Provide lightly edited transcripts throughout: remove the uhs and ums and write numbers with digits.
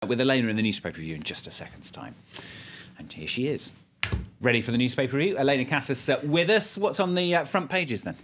With Elena in the newspaper review in just a second's time. And here she is. Ready for the newspaper review? Elena Casas with us. What's on the front pages then?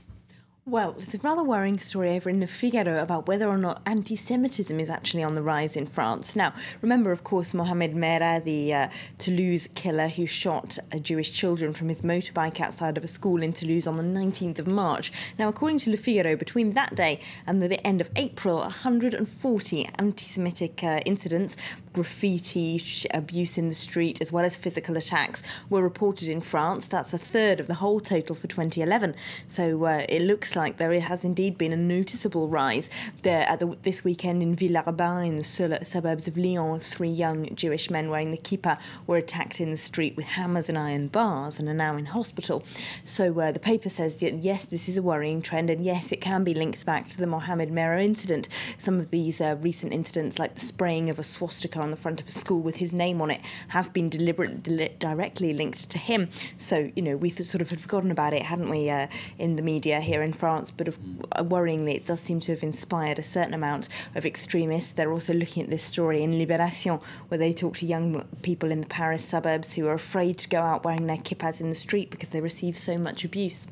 Well, there's a rather worrying story over in Le Figaro about whether or not anti-Semitism is actually on the rise in France. Now, remember, of course, Mohamed Merah, the Toulouse killer who shot Jewish children from his motorbike outside of a school in Toulouse on the 19th of March. Now, according to Le Figaro, between that day and the end of April, 140 anti-Semitic incidents, graffiti, abuse in the street, as well as physical attacks, were reported in France. That's a third of the whole total for 2011. So it looks like there has indeed been a noticeable rise. This weekend in Villeurbanne, in the suburbs of Lyon, 3 young Jewish men wearing the kippah were attacked in the street with hammers and iron bars and are now in hospital. So the paper says that, yes, this is a worrying trend, and yes, it can be linked back to the Mohamed Merah incident. Some of these recent incidents, like the spraying of a swastika on the front of a school with his name on it, have been directly linked to him. So, you know, we sort of had forgotten about it, hadn't we, in the media here in France, but worryingly, it does seem to have inspired a certain amount of extremists. They're also looking at this story in Libération, where they talk to young people in the Paris suburbs who are afraid to go out wearing their kippahs in the street because they receive so much abuse.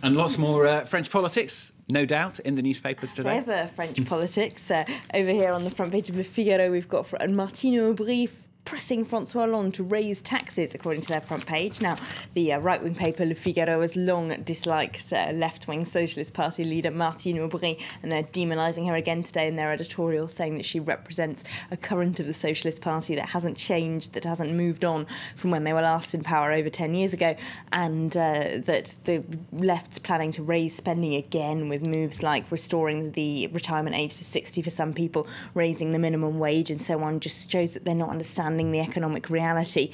And lots more French politics, no doubt, in the newspapers today. As ever, French politics. Over here on the front page of Le Figaro, we've got Martine Aubry pressing François Hollande to raise taxes, according to their front page. Now, the right-wing paper Le Figaro has long disliked left-wing Socialist Party leader Martine Aubry, and they're demonising her again today in their editorial, saying that she represents a current of the Socialist Party that hasn't changed, that hasn't moved on from when they were last in power over 10 years ago, and that the left's planning to raise spending again with moves like restoring the retirement age to 60 for some people, raising the minimum wage and so on, just shows that they're not understanding the economic reality.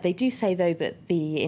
They do say, though, that the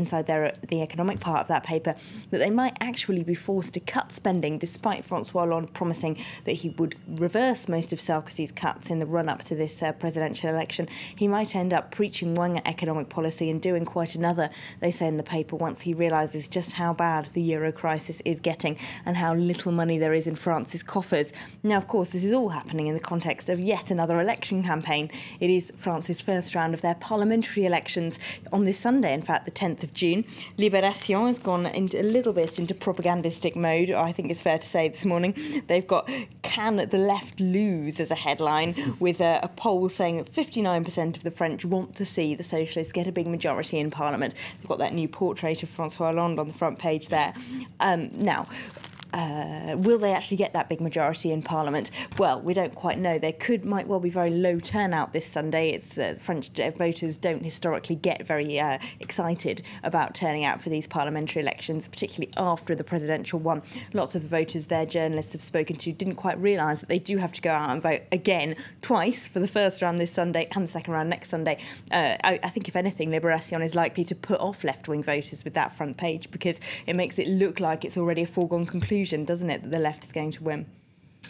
economic part of that paper, that they might actually be forced to cut spending, despite François Hollande promising that he would reverse most of Sarkozy's cuts in the run-up to this presidential election. He might end up preaching one economic policy and doing quite another, they say in the paper, once he realises just how bad the euro crisis is getting and how little money there is in France's coffers. Now, of course, this is all happening in the context of yet another election campaign. It is France's first round of their parliamentary elections on this Sunday, in fact, the 10th of June. Libération has gone a little bit into propagandistic mode, I think it's fair to say, this morning. They've got "Can the left lose?" as a headline, with a poll saying that 59% of the French want to see the Socialists get a big majority in Parliament. They've got that new portrait of François Hollande on the front page there. Now, will they actually get that big majority in Parliament? Well, we don't quite know. There might well be very low turnout this Sunday. It's French voters don't historically get very excited about turning out for these parliamentary elections, particularly after the presidential one. Lots of the voters their journalists have spoken to didn't quite realise that they do have to go out and vote again, twice, for the first round this Sunday and the second round next Sunday. I think, if anything, Libération is likely to put off left-wing voters with that front page, because it makes it look like it's already a foregone conclusion, doesn't it, that the left is going to win.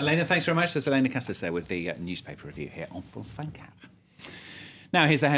Elena, thanks very much. There's Elena Casas there with the newspaper review here on France 24. Now, here's the head.